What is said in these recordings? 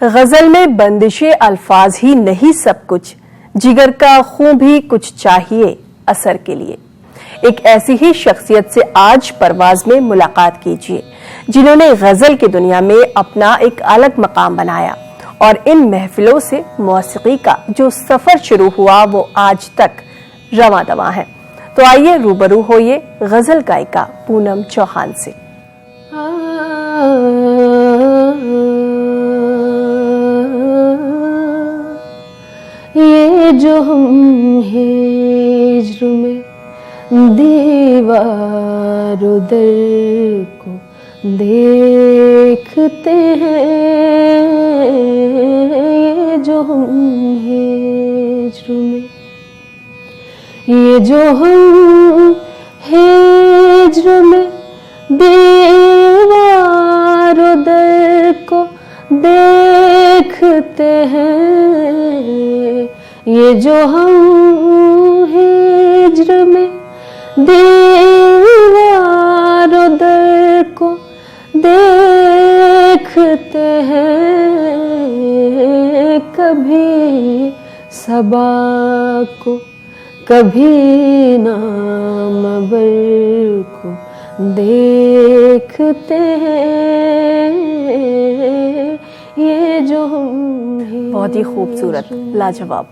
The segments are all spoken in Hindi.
गजल में बंदिशे अल्फाज ही नहीं सब कुछ, जिगर का खून भी कुछ चाहिए असर के लिए। एक ऐसी ही शख्सियत से आज परवाज में मुलाकात कीजिए, जिन्होंने गजल की दुनिया में अपना एक अलग मकाम बनाया और इन महफिलों से मौसीकी का जो सफर शुरू हुआ वो आज तक रवां दवा है। तो आइए रूबरू होइए गजल गायिका पूनम चौहान से। ये जो हम हिज्र में दीवारों दर को देखते हैं, ये जो हम हिज्र में, ये जो हम हिज्र में दीवारों दर को देखते हैं, ये जो हम हिज्र में दीवारों दर को देखते हैं, कभी सबा को कभी नामवर को देखते हैं, ये जो हम। बहुत ही खूबसूरत, लाजवाब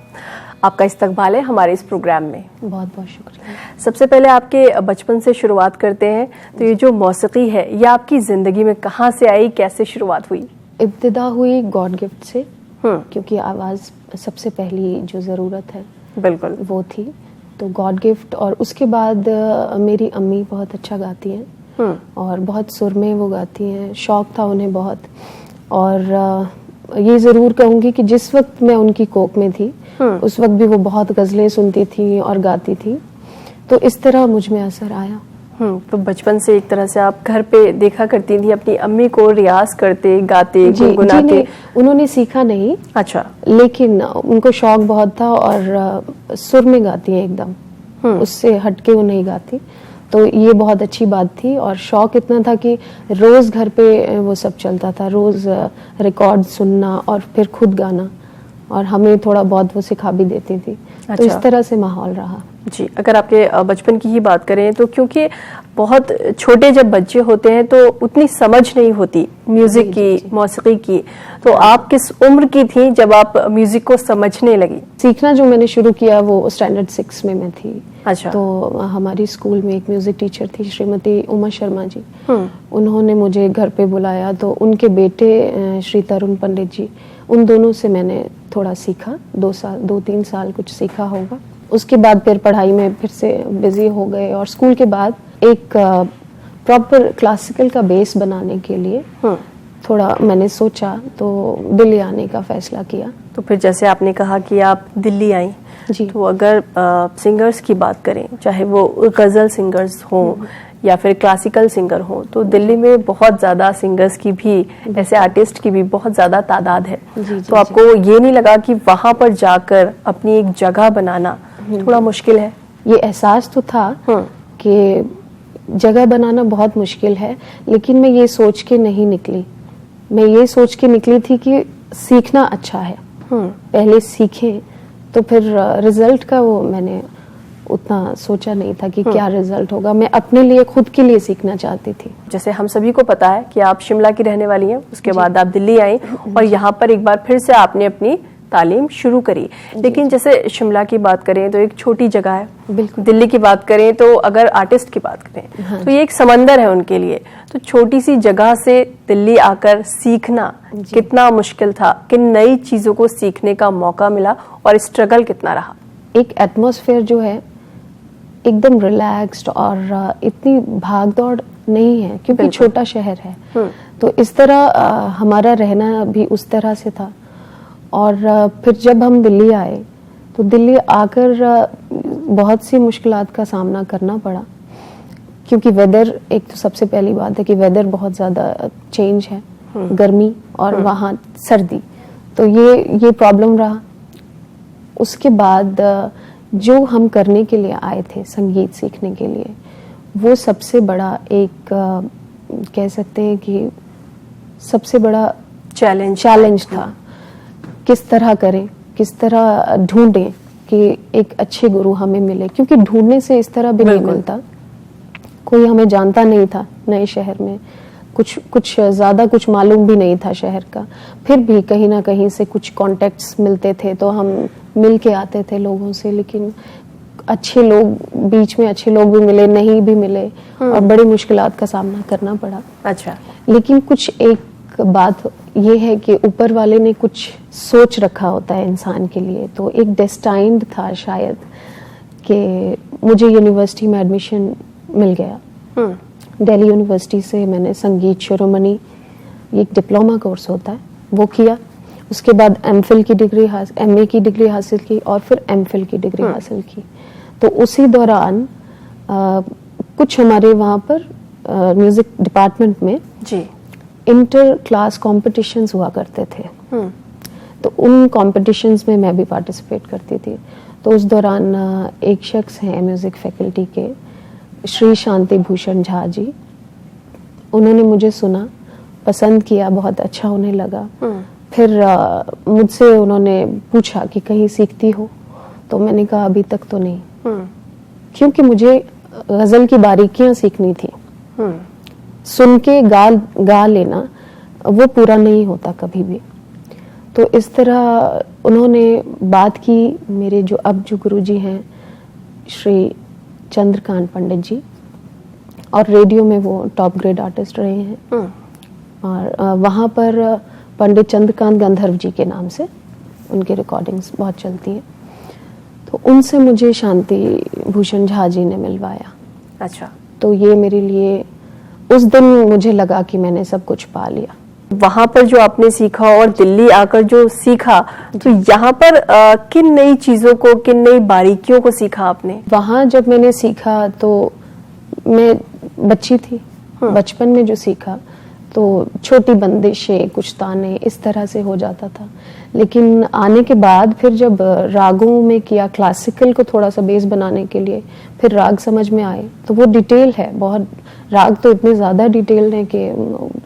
आपका इस्तकबाल है हमारे इस प्रोग्राम में। बहुत बहुत शुक्रिया। सबसे पहले आपके बचपन से शुरुआत करते हैं। तो ये जो मौसीकी है ये आपकी जिंदगी में कहाँ से आई, कैसे शुरुआत हुई? इब्तिदा हुई गॉड गिफ्ट से, क्योंकि आवाज़ सबसे पहली जो ज़रूरत है बिल्कुल वो थी, तो गॉड गिफ्ट। और उसके बाद मेरी अम्मी बहुत अच्छा गाती हैं और बहुत सुर में वो गाती हैं, शौक़ था उन्हें बहुत। और ये ज़रूर कहूँगी कि जिस वक्त मैं उनकी कोख में थी उस वक्त भी वो बहुत गज़लें सुनती थी और गाती थी, तो इस तरह मुझ में असर आया। तो बचपन से एक तरह से आप घर पे देखा करती थी अपनी अम्मी को रियाज करते, गाते, गुनगुनाते? उन्होंने सीखा नहीं, अच्छा, लेकिन उनको शौक बहुत था और सुर में गाती है एकदम, उससे हटके वो नहीं गाती, तो ये बहुत अच्छी बात थी। और शौक इतना था कि रोज घर पे वो सब चलता था, रोज रिकॉर्ड सुनना और फिर खुद गाना, और हमें थोड़ा बहुत वो सिखा भी देती थी। अच्छा। तो इस तरह से माहौल रहा। जी, अगर आपके बचपन की ही बात करें तो क्योंकि बहुत छोटे जब बच्चे होते हैं तो उतनी समझ नहीं होती म्यूजिक की, मौसीकी की, तो आप किस उम्र की थी जब आप म्यूजिक को समझने लगी? सीखना जो मैंने शुरू किया वो स्टैंडर्ड 6 में मैं थी। अच्छा। तो हमारी स्कूल में एक म्यूजिक टीचर थी श्रीमती उमा शर्मा जी, उन्होंने मुझे घर पे बुलाया, तो उनके बेटे श्री तरुण पंडित जी, उन दोनों से मैंने थोड़ा सीखा, 2-3 साल कुछ सीखा होगा। उसके बाद फिर पढ़ाई में फिर से बिजी हो गए, और स्कूल के बाद एक प्रॉपर क्लासिकल का बेस बनाने के लिए थोड़ा मैंने सोचा, तो दिल्ली आने का फैसला किया। तो फिर जैसे आपने कहा कि आप दिल्ली आई, तो अगर सिंगर्स की बात करें, चाहे वो गज़ल सिंगर्स हों या फिर क्लासिकल सिंगर हों, तो दिल्ली में बहुत ज़्यादा सिंगर्स की भी, ऐसे आर्टिस्ट की भी बहुत ज़्यादा तादाद है। तो आपको ये नहीं लगा कि वहाँ पर जाकर अपनी एक जगह बनाना थोड़ा मुश्किल है? ये एहसास तो था कि जगह बनाना बहुत मुश्किल है, लेकिन मैं ये सोच के नहीं निकली। मैं ये सोच के निकली थी कि सीखना अच्छा है, पहले सीखें, तो फिर रिजल्ट का वो मैंने उतना सोचा नहीं था कि क्या रिजल्ट होगा। मैं अपने लिए, खुद के लिए सीखना चाहती थी। जैसे हम सभी को पता है कि आप शिमला की रहने वाली हैं, उसके बाद आप दिल्ली आई और यहाँ पर एक बार फिर से आपने अपनी तालीम शुरू करी। लेकिन जैसे शिमला की बात करें तो एक छोटी जगह है, बिल्कुल। दिल्ली की बात करें तो अगर आर्टिस्ट की बात करें तो ये एक समंदर है उनके लिए। तो छोटी सी जगह से दिल्ली आकर सीखना कितना मुश्किल था, किन नई चीजों को सीखने का मौका मिला और स्ट्रगल कितना रहा? एक एटमॉस्फेयर जो है एकदम रिलैक्स्ड और इतनी भाग दौड़ नहीं है, क्योंकि छोटा शहर है, तो इस तरह हमारा रहना भी उस तरह से था। और फिर जब हम दिल्ली आए तो दिल्ली आकर बहुत सी मुश्किलात का सामना करना पड़ा, क्योंकि वेदर, एक तो सबसे पहली बात है कि वेदर बहुत ज़्यादा चेंज है, गर्मी और वहाँ सर्दी, तो ये प्रॉब्लम रहा। उसके बाद जो हम करने के लिए आए थे, संगीत सीखने के लिए, वो सबसे बड़ा एक कह सकते हैं कि सबसे बड़ा चैलेंज था। किस तरह करें, किस तरह ढूंढें कि एक अच्छे गुरु हमें मिले, क्योंकि ढूंढने से इस तरह भी नहीं मिलता। कोई हमें जानता नहीं था नए शहर में, कुछ ज्यादा कुछ मालूम भी नहीं था शहर का, फिर भी कहीं ना कहीं से कुछ कॉन्टेक्ट्स मिलते थे तो हम मिल के आते थे लोगों से। लेकिन अच्छे लोग, बीच में अच्छे लोग भी मिले, नहीं भी मिले, और बड़ी मुश्किलात का सामना करना पड़ा। अच्छा। लेकिन कुछ एक बात ये है कि ऊपर वाले ने कुछ सोच रखा होता है इंसान के लिए, तो एक डेस्टाइन्ड था शायद कि मुझे यूनिवर्सिटी में एडमिशन मिल गया। दिल्ली यूनिवर्सिटी से मैंने संगीत शिरोमणि, एक डिप्लोमा कोर्स होता है, वो किया। उसके बाद एमफिल की डिग्री, एमए की डिग्री हासिल की, और फिर एमफिल की डिग्री हासिल की। तो उसी दौरान कुछ हमारे वहाँ पर म्यूजिक डिपार्टमेंट में जी इंटर क्लास कॉम्पिटिशन्स हुआ करते थे। तो उन कॉम्पिटिशन्स में मैं भी पार्टिसिपेट करती थी। तो उस दौरान एक शख्स हैं म्यूजिक फैकल्टी के, श्री शांति भूषण झा जी, उन्होंने मुझे सुना, पसंद किया, बहुत अच्छा उन्हें लगा। फिर मुझसे उन्होंने पूछा कि कहीं सीखती हो, तो मैंने कहा अभी तक तो नहीं, क्योंकि मुझे गजल की बारीकियां सीखनी थी। सुन के गा लेना वो पूरा नहीं होता कभी भी। तो इस तरह उन्होंने बात की। मेरे जो अब जो गुरुजी हैं श्री चंद्रकांत पंडित जी, और रेडियो में वो टॉप ग्रेड आर्टिस्ट रहे हैं, और वहाँ पर पंडित चंद्रकांत गंधर्व जी के नाम से उनकी रिकॉर्डिंग्स बहुत चलती हैं। तो उनसे मुझे शांति भूषण झा जी ने मिलवाया। अच्छा। तो ये मेरे लिए उस दिन मुझे लगा कि मैंने सब कुछ पा लिया। वहां पर जो आपने सीखा और दिल्ली आकर जो सीखा, तो यहाँ पर किन नई चीजों को, किन नई बारीकियों को सीखा आपने? वहां जब मैंने सीखा तो मैं बच्ची थी, बचपन में जो सीखा तो छोटी बंदिशें, कुछ ताने, इस तरह से हो जाता था। लेकिन आने के बाद फिर जब रागों में किया, क्लासिकल को थोड़ा सा बेस बनाने के लिए, फिर राग समझ में आए, तो वो डिटेल है बहुत। राग तो इतने ज्यादा डिटेल्ड है कि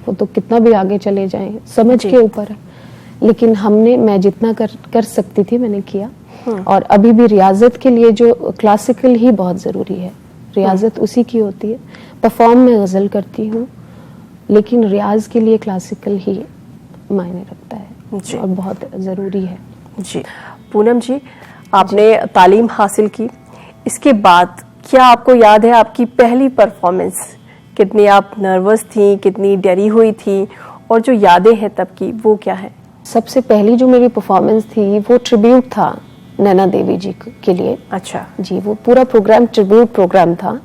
वो तो कितना भी आगे चले जाएं, समझ के ऊपर है। लेकिन मैं जितना कर सकती थी मैंने किया। और अभी भी रियाजत के लिए जो क्लासिकल ही बहुत जरूरी है, रियाजत उसी की होती है। परफॉर्म में गजल करती हूँ, लेकिन रियाज के लिए क्लासिकल ही मायने रखता है और बहुत जरूरी है। जी पूनम जी, आपने तालीम हासिल की, इसके बाद क्या आपको याद है आपकी पहली परफॉर्मेंस? कितनी आप नर्वस थी, कितनी डरी हुई थी, और जो यादें हैं तब की वो क्या है? सबसे पहली जो मेरी परफॉर्मेंस थी वो ट्रिब्यूट था नैना देवी जी के लिए। अच्छा जी, वो पूरा प्रोग्राम ट्रिब्यूट प्रोग्राम था।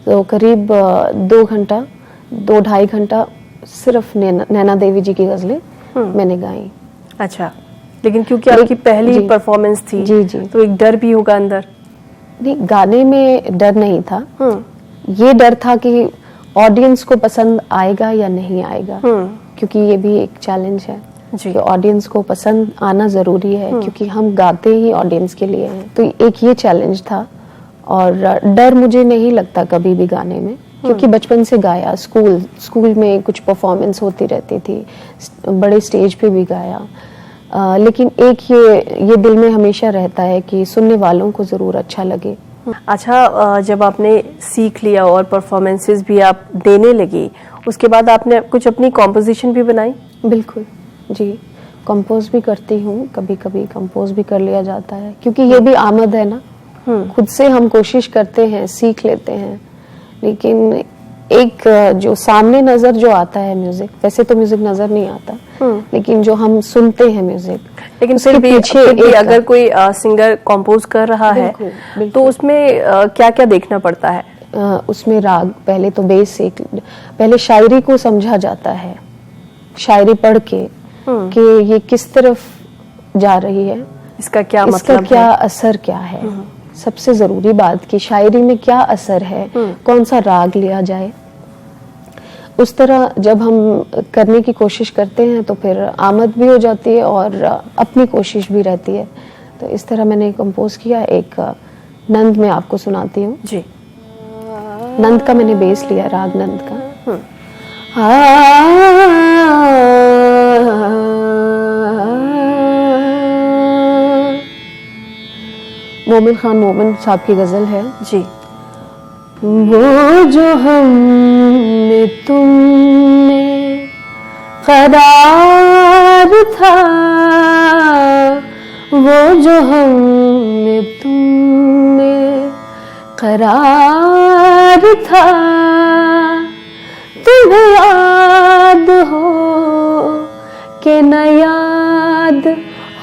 तो करीब 2-2.5 घंटा सिर्फ नैना देवी जी की गजलें मैंने गाई। अच्छा, लेकिन क्योंकि आपकी पहली परफॉर्मेंस थी जी, तो एक डर भी होगा अंदर? नहीं, गाने में डर नहीं था। ये डर था कि ऑडियंस को पसंद आएगा या नहीं आएगा, क्योंकि ये भी एक चैलेंज है कि ऑडियंस को पसंद आना जरूरी है, क्योंकि हम गाते ही ऑडियंस के लिए हैं। तो एक ये चैलेंज था। और डर मुझे नहीं लगता कभी भी गाने में, क्योंकि बचपन से गाया, स्कूल में कुछ परफॉर्मेंस होती रहती थी, बड़े स्टेज पे भी गाया। लेकिन एक ये दिल में हमेशा रहता है कि सुनने वालों को जरूर अच्छा लगे। अच्छा, जब आपने सीख लिया और परफॉर्मेंसेस भी आप देने लगी, उसके बाद आपने कुछ अपनी कॉम्पोजिशन भी बनाई? बिल्कुल जी, कंपोज भी करती हूँ, कभी कभी कंपोज भी कर लिया जाता है, क्योंकि ये भी आमद है ना। खुद से हम कोशिश करते हैं, सीख लेते हैं, लेकिन एक जो सामने नजर जो आता है म्यूजिक, वैसे तो म्यूजिक नजर नहीं आता, लेकिन जो हम सुनते हैं म्यूजिक, लेकिन फिर भी अगर कोई सिंगर कंपोज कर रहा है तो उसमें क्या क्या देखना पड़ता है? उसमें राग, पहले तो बेसिक, पहले शायरी को समझा जाता है, शायरी पढ़ के कि ये किस तरफ जा रही है, इसका क्या मतलब इसका क्या असर क्या है। सबसे जरूरी बात कि शायरी में क्या असर है, कौन सा राग लिया जाए। उस तरह जब हम करने की कोशिश करते हैं तो फिर आमद भी हो जाती है और अपनी कोशिश भी रहती है। तो इस तरह मैंने कंपोज किया। एक नंद में आपको सुनाती हूँ जी। नंद का मैंने बेस लिया, राग नंद का। मोमिन खान मोमिन साहब की गजल है जी। वो जो हम में तुम में करार था, वो जो हम में तुम में करार था, तुम्हें याद हो कि न याद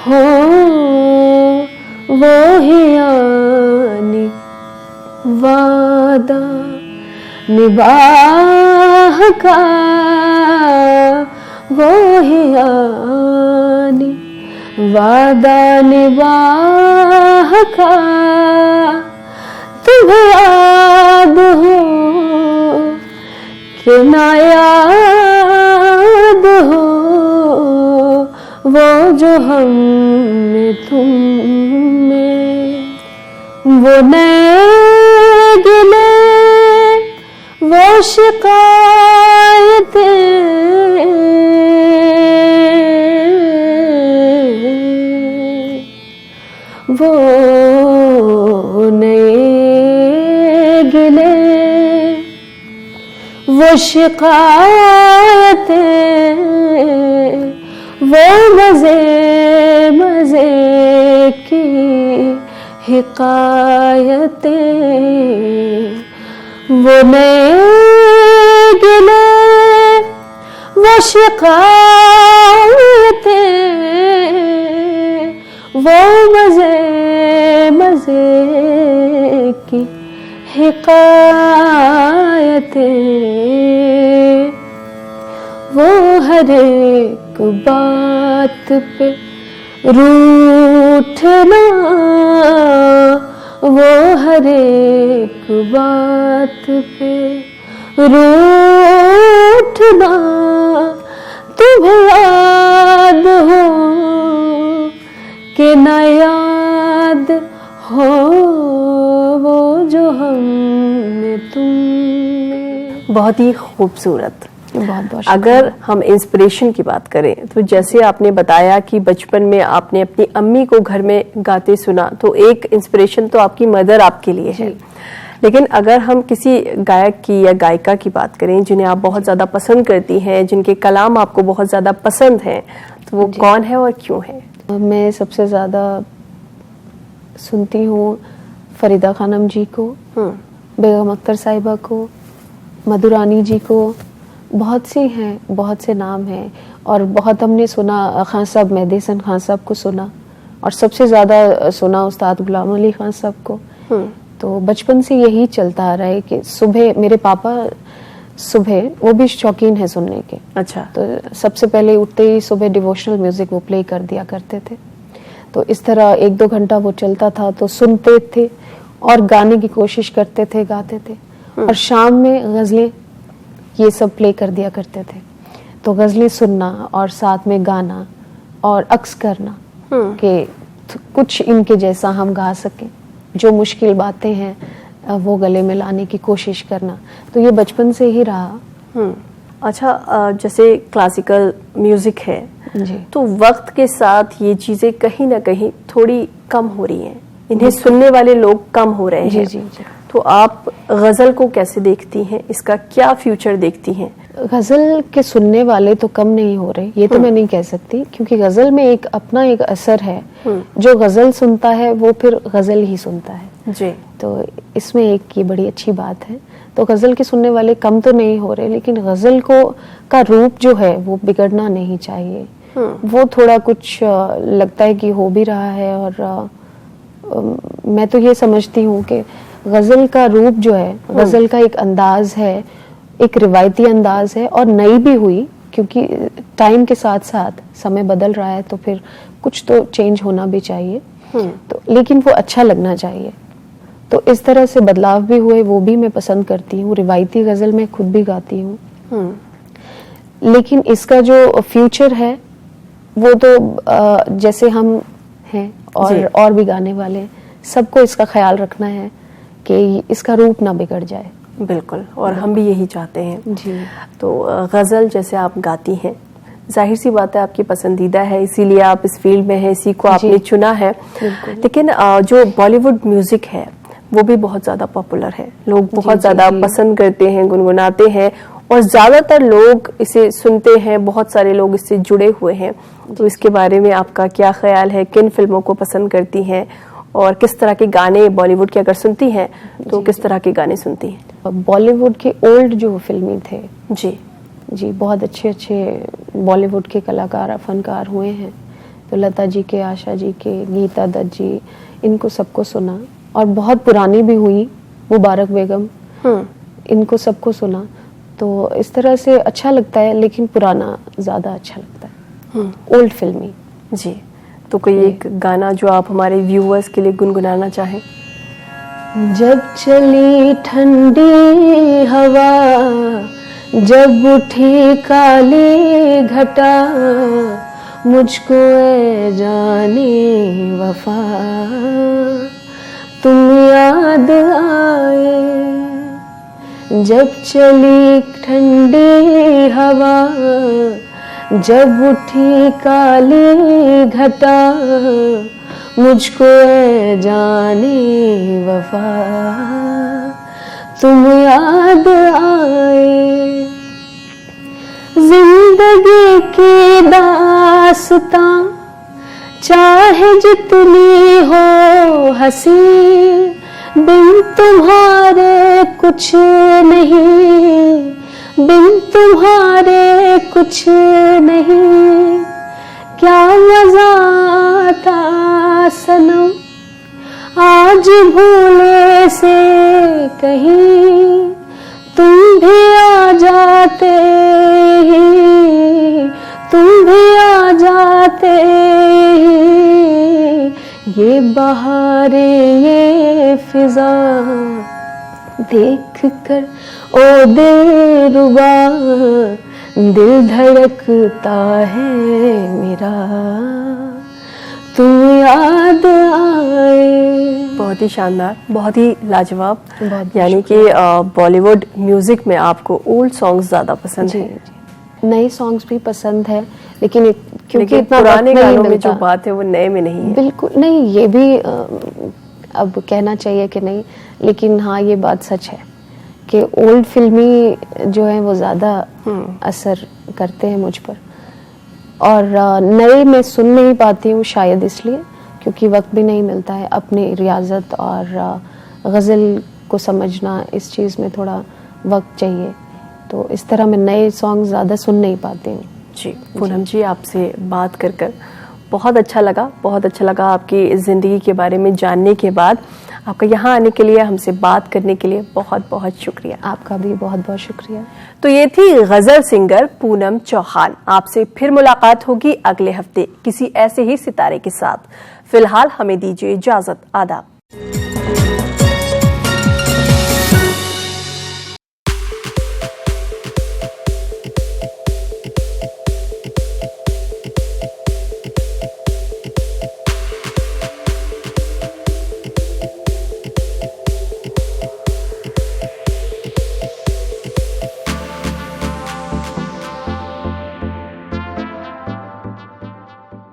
हो, वो ही यानी वादा निभाह का, वो ही यानी वादा निभाह का, तुम्हें याद हो कि ना याद हो, वो जो हम में तुम में, वो नए गिले वो शिकायतें, वो नए गिले वो शिकायतें, वो मजे मजे की हिकायतें, वो नए गिले वो शिकायतें, वो मजे मजे की हिकायतें, वो हर एक बात पे रूठना, वो हर एक बात पे रूठना, तुम्हें याद हो कि न याद हो, वो जो हम में तुम में। बहुत ही खूबसूरत। बहुत बहुत अगर हम इंस्पिरेशन की बात करें तो जैसे आपने बताया कि बचपन में आपने अपनी अम्मी को घर में गाते सुना, तो एक इंस्पिरेशन तो आपकी मदर आपके लिए है। लेकिन अगर हम किसी गायक की या गायिका की बात करें जिन्हें आप बहुत ज़्यादा पसंद करती हैं, जिनके कलाम आपको बहुत ज़्यादा पसंद हैं, तो वो कौन है और क्यों है? मैं सबसे ज़्यादा सुनती हूँ फरीदा खानम जी को, बेगम अख्तर साहिबा को, मधुरानी जी को। बहुत सी हैं, बहुत से नाम हैं, और बहुत हमने सुना खान साहब, मेहदी हसन खान साहब को सुना, और सबसे ज़्यादा सुना उस्ताद गुलाम अली खान साहब को। तो बचपन से यही चलता आ रहा है कि सुबह मेरे पापा सुबह, वो भी शौकीन है सुनने के। अच्छा। तो सबसे पहले उठते ही सुबह डिवोशनल म्यूजिक वो प्ले कर दिया करते थे, तो इस तरह 1-2 घंटा वो चलता था, तो सुनते थे और गाने की कोशिश करते थे, गाते थे। और शाम में गज़लें ये सब प्ले कर दिया करते थे, तो गज़लें सुनना और साथ में गाना और अक्स करना कि कुछ इनके जैसा हम गा सकें, जो मुश्किल बातें हैं वो गले में लाने की कोशिश करना। तो ये बचपन से ही रहा। अच्छा, जैसे क्लासिकल म्यूजिक है जी, तो वक्त के साथ ये चीज़ें कहीं ना कहीं थोड़ी कम हो रही हैं, इन्हें सुनने वाले लोग कम हो रहे हैं। जी जी जी। तो आप गज़ल को कैसे देखती हैं, इसका क्या फ्यूचर देखती हैं? गज़ल के सुनने वाले तो कम नहीं हो रहे, ये तो मैं नहीं कह सकती, क्योंकि गज़ल में एक अपना एक असर है। जो गज़ल सुनता है वो फिर गज़ल ही सुनता है जी। तो इसमें एक ये बड़ी अच्छी बात है। तो गज़ल के सुनने वाले कम तो नहीं हो रहे, लेकिन गज़ल को का रूप जो है वो बिगड़ना नहीं चाहिए। वो थोड़ा कुछ लगता है कि हो भी रहा है, और मैं तो ये समझती हूँ कि गज़ल का रूप जो है, गज़ल का एक अंदाज है, एक रिवायती अंदाज है, और नई भी हुई क्योंकि टाइम के साथ साथ समय बदल रहा है, तो फिर कुछ तो चेंज होना भी चाहिए। तो लेकिन वो अच्छा लगना चाहिए। तो इस तरह से बदलाव भी हुए, वो भी मैं पसंद करती हूँ। रिवायती गज़ल मैं खुद भी गाती हूँ, लेकिन इसका जो फ्यूचर है वो तो जैसे हम हैं और भी गाने वाले, सबको इसका ख्याल रखना है कि इसका रूप ना बिगड़ जाए। बिल्कुल, और हम भी यही चाहते हैं जी। तो गज़ल जैसे आप गाती हैं, जाहिर सी बात है आपकी पसंदीदा है, इसीलिए आप इस फील्ड में हैं, इसी को आपने जी। चुना है। लेकिन जो बॉलीवुड म्यूजिक है वो भी बहुत ज्यादा पॉपुलर है, लोग बहुत ज्यादा पसंद करते हैं, गुनगुनाते हैं और ज्यादातर लोग इसे सुनते हैं, बहुत सारे लोग इससे जुड़े हुए हैं। तो इसके बारे में आपका क्या ख्याल है, किन फिल्मों को पसंद करती हैं और किस तरह के गाने बॉलीवुड के अगर सुनती हैं तो किस तरह के गाने सुनती हैं? बॉलीवुड के ओल्ड जो फिल्मी थे जी जी, बहुत अच्छे अच्छे बॉलीवुड के कलाकार फनकार हुए हैं। तो लता जी के, आशा जी के, गीता दत्त जी, इनको सबको सुना। और बहुत पुरानी भी हुई, मुबारक बेगम, इनको सबको सुना। तो इस तरह से अच्छा लगता है, लेकिन पुराना ज्यादा अच्छा लगता है, ओल्ड फिल्मी। जी, तो कोई एक गाना जो आप हमारे व्यूअर्स के लिए गुनगुनाना चाहें? जब चली ठंडी हवा, जब उठी काली घटा, मुझको ए जाने वफा तुम याद आए। जब चली ठंडी हवा, जब उठी काली घटा, मुझको ए जाने वफा तुम याद आए। जिंदगी की दास्तां चाहे जितनी हो हंसी, बिन तुम्हारे कुछ नहीं, बिन तुम्हारे कुछ नहीं। क्या मजा आता सनम आज भूले से कहीं, तुम भी आ जाते ही, तुम भी आ जाते ही। ये बहारे ये फिजा देख कर ओ दिलरुबा, दिल धड़कता है मेरा, तुम याद आए। बहुत ही शानदार, बहुत ही लाजवाब। बहुत यानी कि बॉलीवुड म्यूजिक में आपको ओल्ड सॉन्ग्स ज्यादा पसंद जी, है। जी। नए सॉन्ग्स भी पसंद है, लेकिन क्योंकि लेकिन इतना पुराने वक्त नहीं गानों में मिलता। जो बात है वो नए में नहीं है। बिल्कुल नहीं, ये भी अब कहना चाहिए कि नहीं, लेकिन हाँ ये बात सच है कि ओल्ड फिल्मी जो है वो ज्यादा असर करते हैं मुझ पर। और नए मैं सुन नहीं पाती हूँ, शायद इसलिए क्योंकि वक्त भी नहीं मिलता है। अपनी रियाजत और गज़ल को समझना, इस चीज़ में थोड़ा वक्त चाहिए, तो इस तरह मैं नए सॉन्ग ज़्यादा सुन नहीं पाती हूँ। जी पूनम जी, आपसे बात कर बहुत अच्छा लगा, बहुत अच्छा लगा आपकी ज़िंदगी के बारे में जानने के बाद। आपका यहाँ आने के लिए, हमसे बात करने के लिए बहुत बहुत शुक्रिया। आपका भी बहुत बहुत शुक्रिया। तो ये थी गज़ल सिंगर पूनम चौहान। आपसे फिर मुलाकात होगी अगले हफ्ते किसी ऐसे ही सितारे के साथ। फिलहाल हमें दीजिए इजाज़त। आदाब।